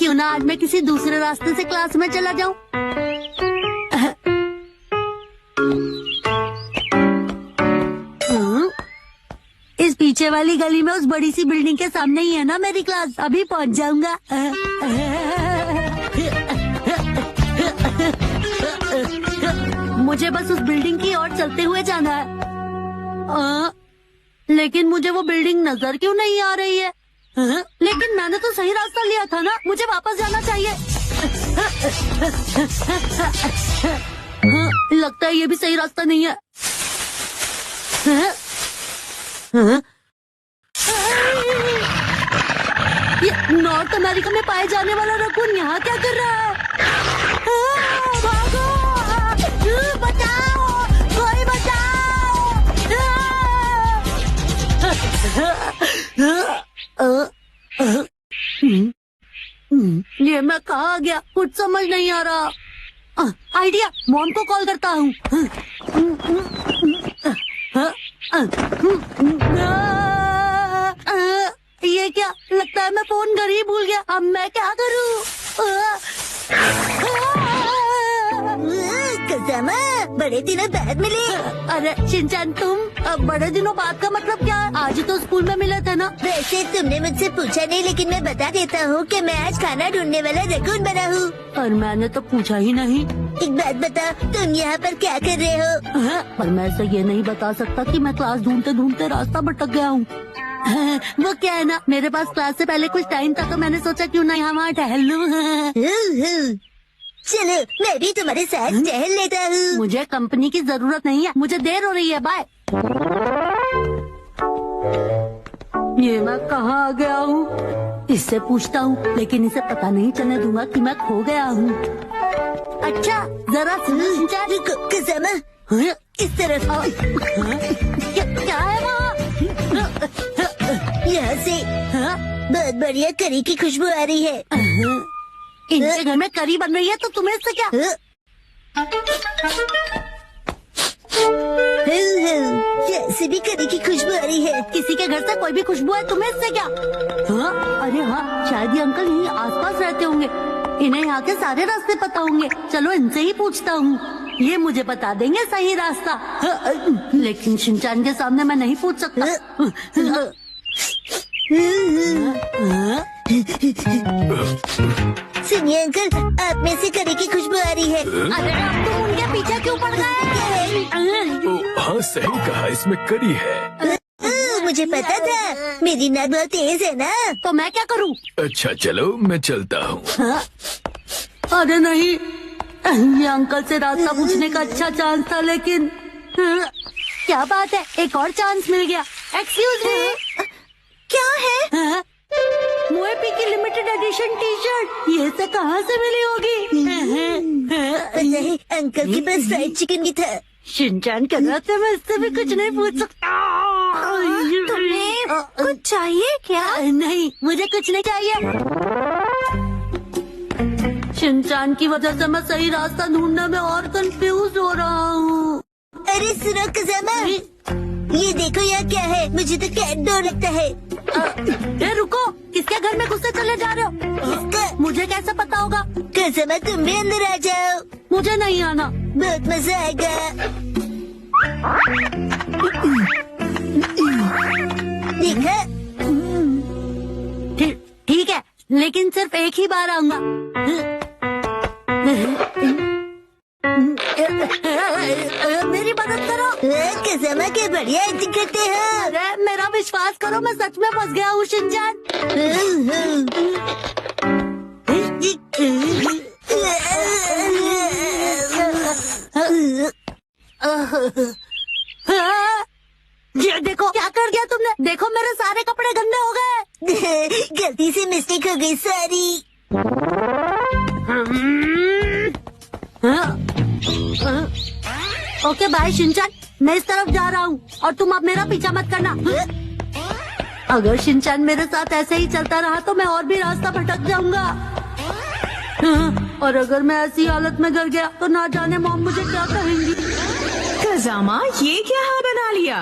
क्यों ना आज मैं किसी दूसरे रास्ते से क्लास में चला जाऊं। इस पीछे वाली गली में उस बड़ी सी बिल्डिंग के सामने ही है ना मेरी क्लास, अभी पहुंच जाऊंगा। मुझे बस उस बिल्डिंग की ओर चलते हुए जाना है। लेकिन मुझे वो बिल्डिंग नजर क्यों नहीं आ रही है? लेकिन मैंने तो सही रास्ता लिया था ना, मुझे वापस जाना चाहिए। लगता है ये भी सही रास्ता नहीं है। ये नॉर्थ अमेरिका में पाए जाने वाला रकून यहाँ क्या कर रहा है? भागो! बचाओ! कोई बचाओ! ये मैं कहाँ गया, कुछ समझ नहीं आ रहा। आइडिया, मॉम को कॉल करता हूँ। ये क्या, लगता है मैं फोन घर ही भूल गया। अब मैं क्या करूँ? कज़ामा, बड़े दिनों बाद मिले। अरे शिनचैन, तुम बड़े दिनों बाद का मतलब क्या है? आज ही तो स्कूल में मिले थे ना। वैसे तुमने मुझसे पूछा नहीं, लेकिन मैं बता देता हूँ कि मैं आज खाना ढूंढने वाला रकून बना हूँ। और मैंने तो पूछा ही नहीं। एक बात बता, तुम यहाँ पर क्या कर रहे हो? पर मैं ऐसे ये नहीं बता सकता कि मैं क्लास ढूंढते ढूंढते रास्ता भटक गया हूँ। वो क्या है ना, मेरे पास क्लास से पहले कुछ टाइम था, तो मैंने सोचा क्यों ना यहाँ वहाँ टहल लूं। चलो, मैं भी तुम्हारे साथ टहल लेता हूँ। मुझे कंपनी की जरूरत नहीं है, मुझे देर हो रही है। बाय। ये मैं कहाँ आ गया हूँ? इससे पूछता हूँ, लेकिन इसे पता नहीं चलने दूंगा कि मैं खो गया हूँ। अच्छा, जरा सुनो शिनचैन। कज़ामा, इस तरफ आओ। क्या है वहाँ? यहाँ से बहुत बढ़िया करी की खुशबू आ रही है। इनके घर में करी बन रही है, तो तुम्हें इससे क्या? जैसे भी करी की खुशबू आ रही है। किसी के घर से कोई भी खुशबू है, तुम्हें इससे क्या? अरे हाँ, शायद ये अंकल यहीं आसपास रहते होंगे। इन्हें यहाँ के सारे रास्ते पता होंगे। चलो इनसे ही पूछता हूँ, ये मुझे बता देंगे सही रास्ता। लेकिन शिनचैन के सामने मैं नहीं पूछ सकता। सुनिए अंकल, आप में से करी की खुशबू आ रही है। अरे अब तुम उनके पीछे क्यों पड़ गए? हाँ सही कहा, इसमें करी है। मुझे पता था, मेरी नाक बहुत तेज है ना। तो मैं क्या करूँ? अच्छा चलो, मैं चलता हूँ। अरे नहीं, ये अंकल से रास्ता पूछने का अच्छा चांस था, लेकिन क्या बात है, एक और चांस मिल गया। एक्सक्यूज मी, क्या है? मोएपी की लिमिटेड एडिशन टी शर्ट, ये से कहाँ से मिली होगी? नहीं, अंकल के पास फ्राइड चिकन भी था। शिनचैन कह रहा था, मैं इससे भी कुछ नहीं पूछ सकता। तुम्हें कुछ चाहिए क्या? नहीं, मुझे कुछ नहीं चाहिए। शिनचैन की वजह से मैं सही रास्ता ढूंढने में और कंफ्यूज हो रहा हूँ। अरे सुनो कज़ामा, ये देखो यहाँ क्या है, मुझे तो कैट डर लगता है। रुको, किसके घर में घुसे चले जा रहे हो? किसका? मुझे कैसे पता होगा? कज़ामा, तुम भी अंदर आ जाओ, मुझे नहीं आना। बहुत मजा आएगा। देखा? ठीक है, लेकिन सिर्फ एक ही बार आऊंगा। मेरी मदद करो। कज़ामा, के बढ़िया एक्टिंग करते हो। अरे मेरा विश्वास करो, मैं सच में फंस गया हूँ शिनचैन। ये देखो क्या कर दिया तुमने। देखो मेरे सारे कपड़े गंदे हो गए। गलती से मिस्टेक हो गई, सॉरी। ओके बाय शिनचैन, मैं इस तरफ जा रहा हूँ और तुम अब मेरा पीछा मत करना। अगर शिनचैन मेरे साथ ऐसे ही चलता रहा तो मैं और भी रास्ता भटक जाऊंगा। और अगर मैं ऐसी हालत में गिर गया तो ना जाने मॉम मुझे क्या कहेंगी। फजामा, ये क्या हाल बना लिया?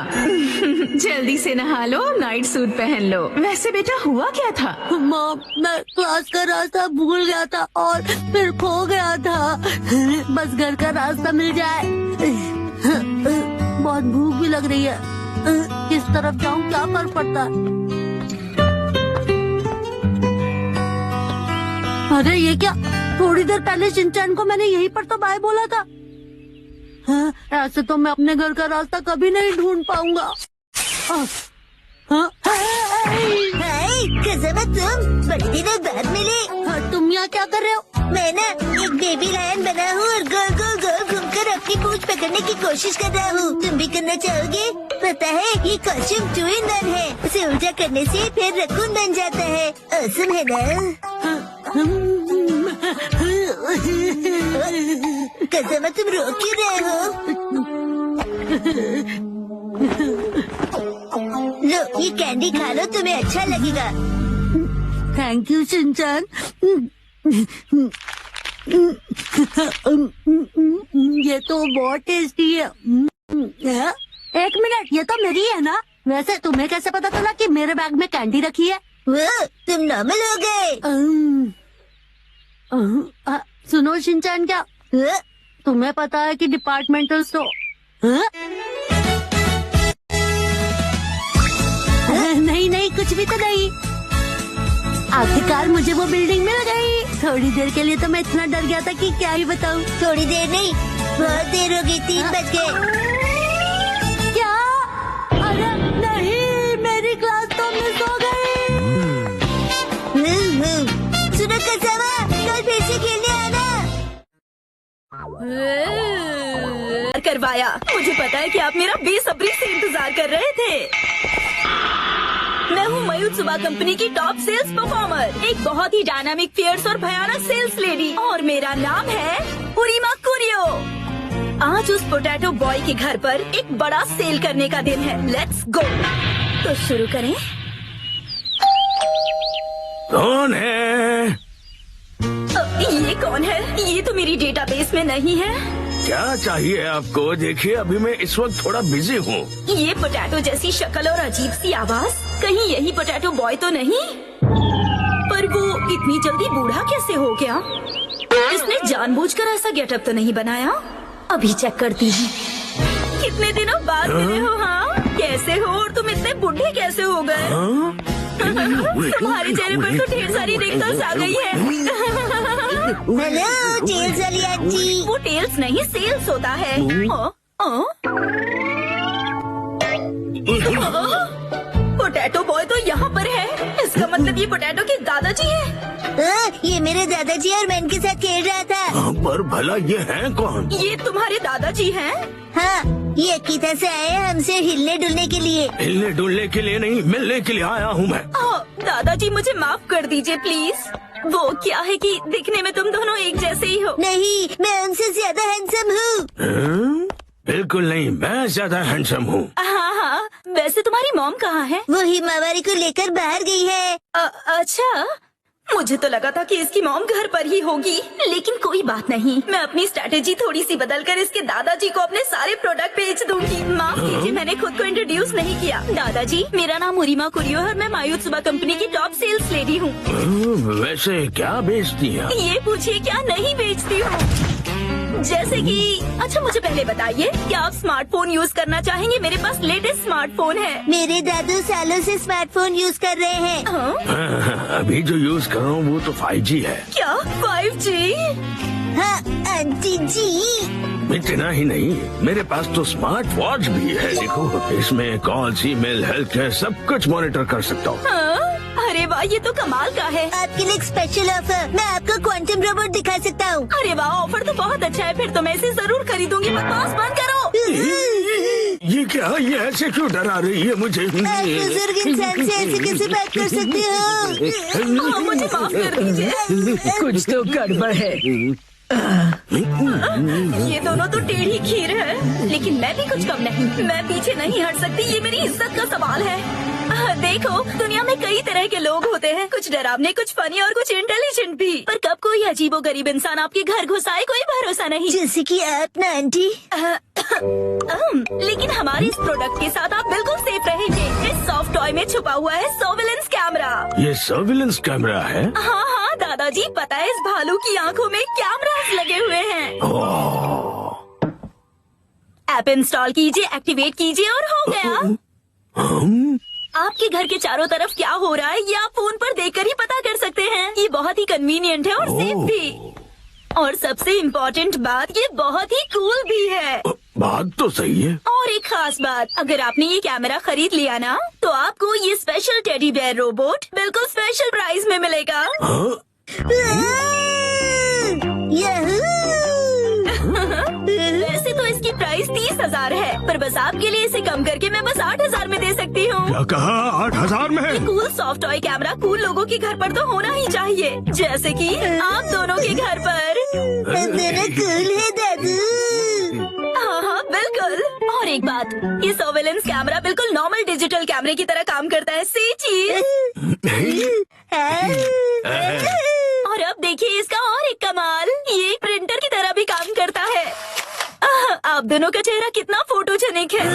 जल्दी से नहा लो, नाइट सूट पहन लो। वैसे बेटा हुआ क्या था? माँ, मैं क्लास का रास्ता भूल गया था और फिर खो गया था। बस घर का रास्ता मिल जाए। बहुत भूख भी लग रही है। किस तरफ जाऊँ, क्या फर्क पड़ता है? अरे ये क्या, थोड़ी देर पहले शिनचैन को मैंने यहीं पर तो बाय बोला था। हाँ, ऐसे तो मैं अपने घर का रास्ता कभी नहीं ढूंढ पाऊंगा। हाय कज़ामा, तुम बड़ी दिनों बाद मिले। हाँ, तुम यहाँ क्या कर रहे हो? मैं ना एक बेबी लायन बना हूँ और गोल गोल गोल घूमकर अपनी पूंछ पकड़ने की कोशिश कर रहा हूँ। तुम भी करना चाहोगे? पता है ये कॉस्ट्यूम 2 in 1 है। उसे उल्टा करने से फिर रकून बन जाता है। औसम है ना? कज़ामा, तुम रो क्यों रहे हो? लो ये कैंडी खा लो, तुम्हें अच्छा लगेगा। Thank you Shinchan. ये तो बहुत टेस्टी है। एक मिनट, ये तो मेरी है ना? वैसे तुम्हें कैसे पता चला कि मेरे बैग में कैंडी रखी है? वो तुम नॉर्मल हो गए। सुनो शिनचैन, क्या तुम्हें पता है कि डिपार्टमेंटल स्टोर नहीं नहीं, कुछ भी तो नहीं। आखिरकार मुझे वो बिल्डिंग मिल गई। थोड़ी देर के लिए तो मैं इतना डर गया था कि क्या ही बताऊं। थोड़ी देर नहीं, बहुत देर हो गई, 3 बज गए। क्या? अरे नहीं, मेरी क्लास तो मिस हो गई। सुनो कज़ामा, कल फिर से खेलने आना। करवाया, मुझे पता है कि आप मेरा बेसब्री से इंतजार कर रहे थे। मैं हूँ मायुत्सुबा कंपनी की टॉप सेल्स परफॉर्मर, एक बहुत ही डायनामिक, फियर्स और भयानक सेल्स लेडी, और मेरा नाम है उरीमा कुरियो। आज उस पोटैटो बॉय के घर पर एक बड़ा सेल करने का दिन है। Let's go. तो शुरू करें। कौन है? ये कौन है? ये तो मेरी डेटाबेस में नहीं है। क्या चाहिए आपको? देखिए, अभी मैं इस वक्त थोड़ा बिजी हूँ। ये पोटैटो जैसी शक्ल और अजीब सी आवाज, कहीं यही पोटैटो बॉय तो नहीं? पर वो इतनी जल्दी बूढ़ा कैसे हो गया? इसने जानबूझकर ऐसा गेटअप तो नहीं बनाया? अभी चेक करती हूँ। कितने दिनों बाद मिले हो? हाँ, कैसे हो? और तुम इतने बूढ़े कैसे हो गए? तुम्हारे चेहरे पर तो ढेर सारी रिंकल्स आ गई है। हेलो टेल्स वाली आंटी। वो टेल्स नहीं, सेल्स होता है। पोटैटो बॉय तो यहाँ पर है। इसका मतलब ये पोटैटो के दादाजी हैं। ये मेरे दादाजी और मैं इनके साथ खेल रहा था। पर भला ये हैं कौन? ये तुम्हारे दादाजी हैं? हाँ, ये अकीता से आए हैं हमसे हिलने डुलने के लिए। हिलने डुलने के लिए नहीं, मिलने के लिए आया हूँ मैं। दादाजी मुझे माफ कर दीजिए प्लीज। वो क्या है कि दिखने में तुम दोनों एक जैसे ही हो। नहीं, मैं उनसे ज्यादा हैंडसम हूँ। बिल्कुल नहीं, मैं ज्यादा हैंडसम हूँ। हाँ, वैसे तुम्हारी मॉम कहाँ है? वो हिमावारी को लेकर बाहर गई है। अच्छा, मुझे तो लगा था कि इसकी मॉम घर पर ही होगी, लेकिन कोई बात नहीं। मैं अपनी स्ट्रैटेजी थोड़ी सी बदलकर इसके दादाजी को अपने सारे प्रोडक्ट बेच दूंगी। माफ कीजिए, मैंने खुद को इंट्रोड्यूस नहीं किया। दादाजी, मेरा नाम उरीमा कुरियो है और मैं मायुत्सुबा कंपनी की टॉप सेल्स लेडी हूँ। वैसे क्या बेचती है? ये पूछिए, क्या नहीं बेचती हूँ। जैसे कि, अच्छा मुझे पहले बताइए, क्या आप स्मार्टफोन यूज करना चाहेंगे? मेरे पास लेटेस्ट स्मार्टफोन है। मेरे दादू सालों से स्मार्टफोन यूज कर रहे हैं। अभी जो यूज कर रहा हूँ वो तो 5G है। क्या 5G? हाँ आंटी जी। इतना ही नहीं, मेरे पास तो स्मार्ट वॉच भी है। देखो, इसमें कॉल्स, ईमेल, हेल्थ केयर सब कुछ मॉनिटर कर सकता हूँ। अरे वाह, ये तो कमाल का है। आपके लिए एक स्पेशल ऑफर, मैं आपको क्वांटम रोबोट दिखा सकता हूँ। अरे वाह, ऑफर तो बहुत अच्छा है। फिर तो मैं इसे जरूर खरीदूंगी। बकवास बंद करो। ये क्या? ये ऐसे क्यों डरा रही है मुझे? आप बुजुर्ग इंसान से ऐसे कैसे बात कर सकते हो? मुझे माफ कर दीजिए। कुछ तो गड़बड़ है। ये दोनों तो टेढ़ी खीर है, लेकिन मैं भी कुछ कम नहीं। मैं पीछे नहीं हट सकती, ये मेरी इज्जत का सवाल है। देखो, दुनिया में कई तरह के लोग होते हैं, कुछ डरावने, कुछ फनी और कुछ इंटेलिजेंट भी। पर कब कोई अजीबोगरीब इंसान आपके घर घुस आए, कोई भरोसा नहीं। जैसे कि आप ना आंटी। लेकिन हमारे इस प्रोडक्ट के साथ आप बिल्कुल सेफ रहेंगे। इस सॉफ्ट टॉय में छुपा हुआ है सर्विलेंस कैमरा। ये सर्विलेंस कैमरा है? हाँ हाँ दादाजी, पता है इस भालू की आंखों में कैमरास लगे हुए हैं। ओह, ऐप इंस्टॉल कीजिए, एक्टिवेट कीजिए और हो गया। आपके घर के चारों तरफ क्या हो रहा है ये आप फोन पर देखकर ही पता कर सकते हैं। ये बहुत ही कन्वीनियंट है और सेफ भी। और सबसे इम्पोर्टेंट बात, ये बहुत ही कूल भी है। बात तो सही है। और एक खास बात, अगर आपने ये कैमरा खरीद लिया ना, तो आपको ये स्पेशल टेडी बेयर रोबोट बिल्कुल स्पेशल प्राइस में मिलेगा। हाँ? वैसे तो इसकी प्राइस 30,000 है, पर बस आपके लिए इसे कम करके मैं बस 8,000 में दे सकती हूँ। क्या कहा? 8,000 में? Cool soft toy camera cool लोगों के घर पर तो होना ही चाहिए, जैसे कि आप दोनों के घर पर। मेरा कूल है दादू। हाँ हाँ बिल्कुल। और एक बात, ये सर्वेलेंस कैमरा बिल्कुल नॉर्मल डिजिटल कैमरे की तरह काम करता है। सी चीज। और अब देखिए इसका और एक कमाल, ये एक प्रिंटर की तरह भी काम करता है। आप दोनों का चेहरा कितना फोटोजेनिक है।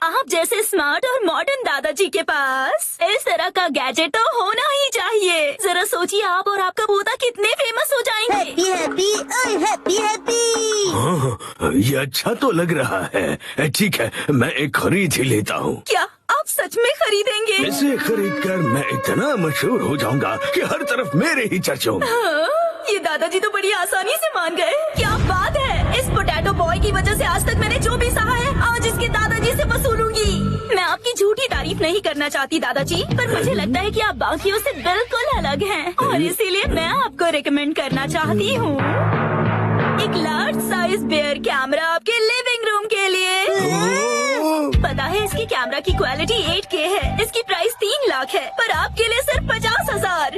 आप जैसे स्मार्ट और मॉडर्न दादाजी के पास इस तरह का गैजेट तो होना ही चाहिए। जरा सोचिए, आप और आपका पोता कितने फेमस हो जाएंगे। हैप्पी हैप्पी और हैप्पी हैप्पी। हाँ, ये अच्छा तो लग रहा है। ठीक है, मैं एक खरीद ही लेता हूँ। क्या आप सच में खरीदेंगे? इसे खरीद कर मैं इतना मशहूर हो जाऊंगा कि हर तरफ मेरे ही चर्चे होंगे। हाँ, ये दादाजी तो बड़ी आसानी से मान गए। क्या बात है, इस पोटैटो बॉय की वजह से आज तक मैंने जो भी सहा है आज इसके दादाजी से वसूलूंगी। मैं आपकी झूठी तारीफ नहीं करना चाहती दादाजी, पर मुझे लगता है कि आप बाकियों से बिल्कुल अलग हैं और इसीलिए मैं आपको रिकमेंड करना चाहती हूँ एक लार्ज साइज बेयर कैमरा आपके लिविंग रूम के लिए। पता है इसकी कैमरा की क्वालिटी 8K है। इसकी प्राइस 3 लाख है, पर आपके लिए सिर्फ 50,000।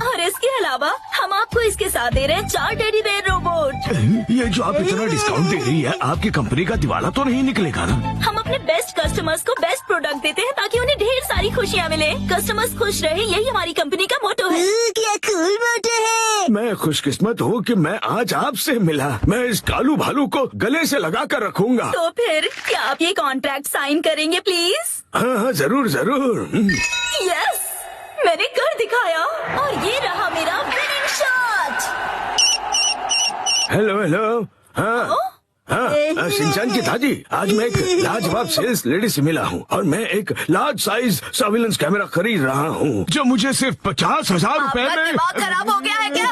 और इसके अलावा हम आपको इसके साथ दे रहे हैं 4 टेडी बेयर रोबोट। ये जो आप इतना डिस्काउंट दे रही है, आपकी कंपनी का दिवाला तो नहीं निकलेगा ना? हम अपने बेस्ट कस्टमर्स को बेस्ट प्रोडक्ट देते हैं ताकि उन्हें ढेर सारी खुशियाँ मिले। कस्टमर्स खुश रहे, यही हमारी कंपनी का मोटो है। क्या कूल मोटो है। मैं खुशकिस्मत हूँ कि मैं आज आपसे मिला। मैं इस कालू भालू को गले से लगा कर रखूंगा। तो फिर क्या आप ये कॉन्ट्रैक्ट साइन करेंगे प्लीज? हाँ हाँ, जरूर जरूर। यस, मैंने कर दिखाया और ये रहा मेरा विनिंग शॉट। Hello hello. हाँ हाँ, शिनचैन की दादी, आज मैं एक लाजवाब सेल्स लेडी से मिला हूँ और मैं एक लार्ज साइज सर्विलेंस कैमरा खरीद रहा हूँ जो मुझे सिर्फ 50,000 रुपए आपका में। दिमाग खराब हो गया है क्या?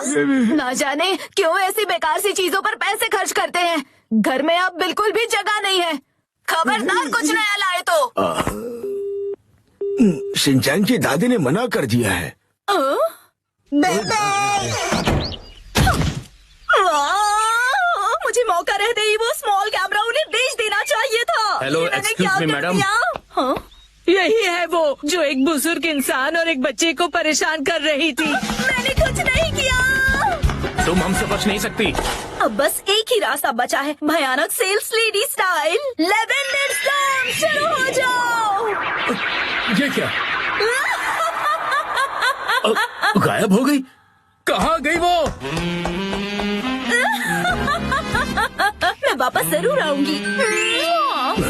ना जाने क्यों ऐसी बेकार सी चीजों पर पैसे खर्च करते हैं। घर में अब बिल्कुल भी जगह नहीं है। खबरदार कुछ नया लाए तो। शिनचैन की दादी ने मना कर दिया है। Bye bye. मुझे मौका रहते ही वो स्मॉल कैमरा उन्हें बेच देना चाहिए था। हेलो, ये मैंने एक्सक्यूज क्या मी, कर मैडम। दिया? हाँ? यही है वो जो एक बुजुर्ग इंसान और एक बच्चे को परेशान कर रही थी। मैंने कुछ नहीं किया। तुम हमसे बच नहीं सकती। अब बस एक ही रास्ता बचा है, भयानक सेल्स लेडी स्टाइल। 11 मिनट्स काम शुरू हो जाओ। ये क्या? गायब हो गई? कहाँ गई वो? मैं वापस जरूर आऊंगी।